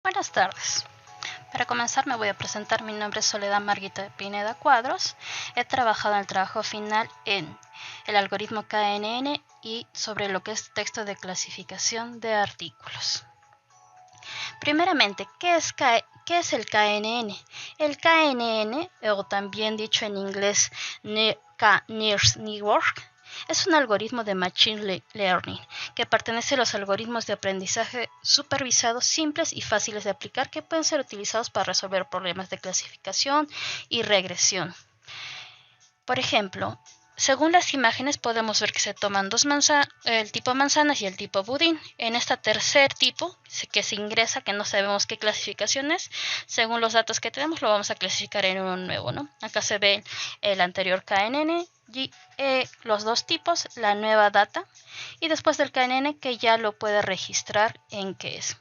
Buenas tardes. Para comenzar me voy a presentar. Mi nombre es Soledad Marguita Pineda Cuadros. He trabajado en el trabajo final en el algoritmo KNN y sobre lo que es texto de clasificación de artículos. Primeramente, ¿qué es el KNN? El KNN, o también dicho en inglés K-Nearest Network, es un algoritmo de Machine Learning que pertenece a los algoritmos de aprendizaje supervisados simples y fáciles de aplicar que pueden ser utilizados para resolver problemas de clasificación y regresión. Por ejemplo, según las imágenes podemos ver que se toman el tipo manzanas y el tipo budín. En este tercer tipo que se ingresa, que no sabemos qué clasificación es, según los datos que tenemos lo vamos a clasificar en uno nuevo, ¿no? Acá se ve el anterior KNN y los dos tipos, la nueva data y después del KNN que ya lo puede registrar en qué es.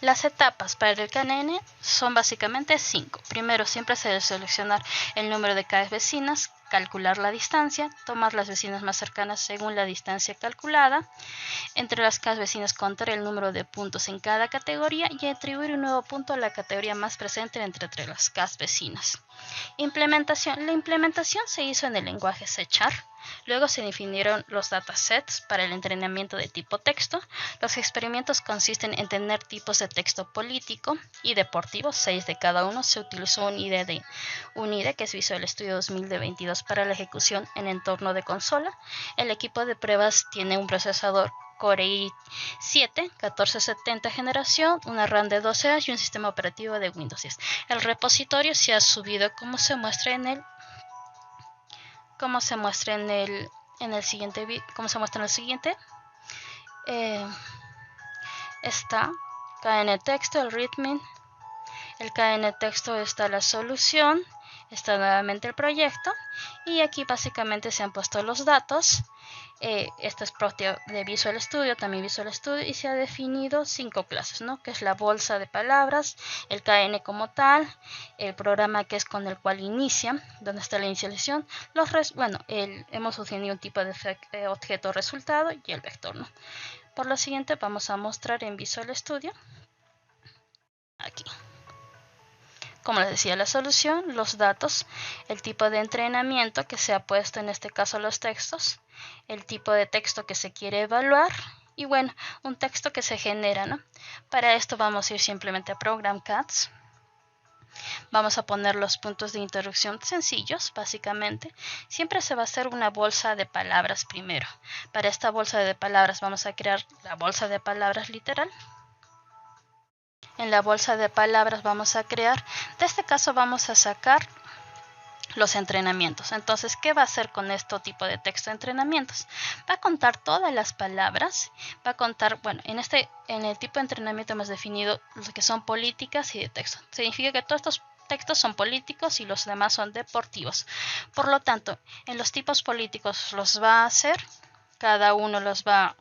Las etapas para el KNN son básicamente 5. Primero, siempre se debe seleccionar el número de cada vecinas, calcular la distancia, tomar las vecinas más cercanas según la distancia calculada, entre las cada vecinas contar el número de puntos en cada categoría y atribuir un nuevo punto a la categoría más presente entre las cada vecinas. Implementación. La implementación se hizo en el lenguaje C#. Luego se definieron los datasets para el entrenamiento de tipo texto. Los experimentos consisten en tener tipos de texto político y deportivo, 6 de cada uno. Se utilizó un IDE que es Visual Studio 2022 para la ejecución en entorno de consola. El equipo de pruebas tiene un procesador Core i7 1470 generación, una RAM de 12 GB y un sistema operativo de Windows 10. El repositorio se ha subido como se muestra en el siguiente. Está KN texto, el readme, el KN texto está la solución, está nuevamente el proyecto y aquí básicamente se han puesto los datos. Esto es propio de Visual Studio, también Visual Studio, y se ha definido 5 clases, ¿no? Que es la bolsa de palabras, el KN como tal, el programa que es con el cual inicia, donde está la inicialización, hemos definido un tipo de objeto resultado y el vector, ¿no? Por lo siguiente vamos a mostrar en Visual Studio, aquí. Como les decía, la solución, los datos, el tipo de entrenamiento que se ha puesto, en este caso los textos, el tipo de texto que se quiere evaluar y bueno, un texto que se genera, ¿no? Para esto vamos a ir simplemente a Program Cats. Vamos a poner los puntos de introducción sencillos, básicamente. Siempre se va a hacer una bolsa de palabras primero. Para esta bolsa de palabras vamos a crear la bolsa de palabras literal. En la bolsa de palabras vamos a crear, de este caso vamos a sacar los entrenamientos. Entonces, ¿qué va a hacer con este tipo de texto de entrenamientos? Va a contar todas las palabras, va a contar, en el tipo de entrenamiento hemos definido los que son políticas y de texto. Significa que todos estos textos son políticos y los demás son deportivos. Por lo tanto, en los tipos políticos los va a hacer, cada uno va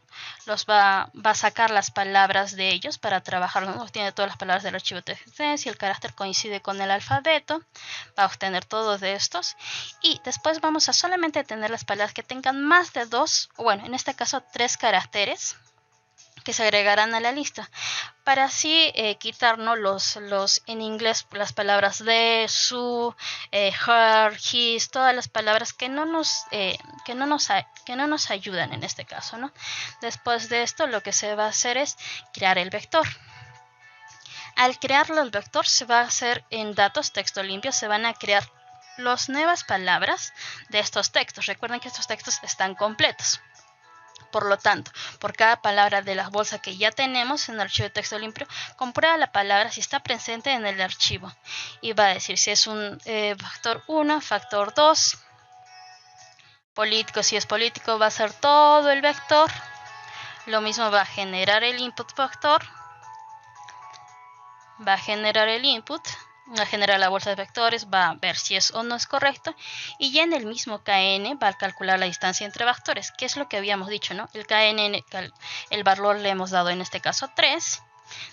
a sacar las palabras de ellos para trabajar, ¿no? Tiene todas las palabras del archivo TXT, si el carácter coincide con el alfabeto, va a obtener todos de estos y después vamos a solamente tener las palabras que tengan más de 2, en este caso 3 caracteres que se agregarán a la lista para así quitarnos los en inglés las palabras de, su, her, his, todas las palabras que no nos ayudan en este caso, ¿no? Después de esto lo que se va a hacer es crear el vector. Al crearlo el vector se va a hacer en datos texto limpio, se van a crear las nuevas palabras de estos textos. Recuerden que estos textos están completos. Por lo tanto, por cada palabra de la bolsa que ya tenemos en el archivo de texto limpio, comprueba la palabra si está presente en el archivo. Y va a decir si es un factor 1, factor 2. Político, si es político, va a ser todo el vector. Lo mismo va a generar el input factor. Va a generar el input. Va a generar la bolsa de vectores, va a ver si es o no es correcto y ya en el mismo KN va a calcular la distancia entre vectores, que es lo que habíamos dicho, ¿no? El KN, el valor le hemos dado en este caso 3,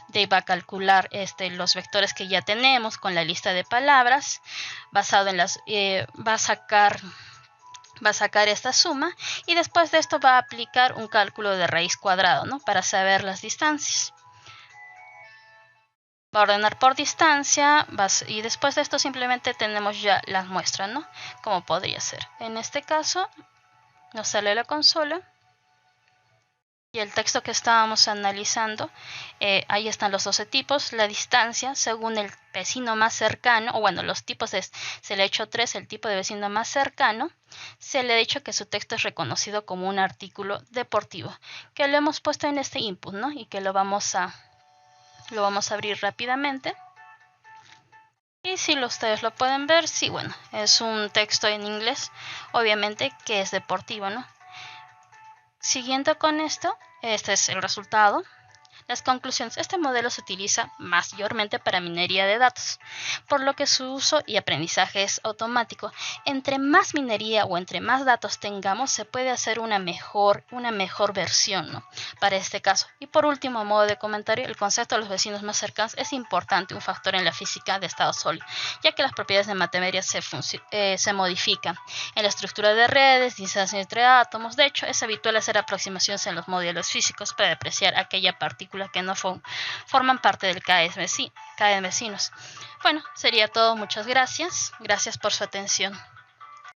de va a calcular los vectores que ya tenemos con la lista de palabras, basado en las, va a sacar esta suma y después de esto va a aplicar un cálculo de raíz cuadrada, ¿no? Para saber las distancias. Va a ordenar por distancia y después de esto simplemente tenemos ya las muestras, ¿no? Como podría ser. En este caso nos sale la consola y el texto que estábamos analizando. Ahí están los 12 tipos, la distancia según el vecino más cercano, o bueno, los tipos se le ha hecho 3, el tipo de vecino más cercano. Se le ha dicho que su texto es reconocido como un artículo deportivo, que lo hemos puesto en este input, ¿no? Y que lo vamos a abrir rápidamente. Y si ustedes lo pueden ver, sí, bueno, es un texto en inglés, obviamente que es deportivo, ¿no? Siguiendo con esto, este es el resultado. Las conclusiones. Este modelo se utiliza mayormente para minería de datos, por lo que su uso y aprendizaje es automático. Entre más minería o entre más datos tengamos, se puede hacer una mejor versión, ¿no? Para este caso. Y por último, a modo de comentario, el concepto de los vecinos más cercanos es importante, un factor en la física de estado sólido, ya que las propiedades de materia se modifican en la estructura de redes, distancia entre átomos. De hecho, es habitual hacer aproximaciones en los modelos físicos para apreciar aquella partícula que no forman parte del CAE de vecinos. Bueno, sería todo. Muchas gracias. Gracias por su atención.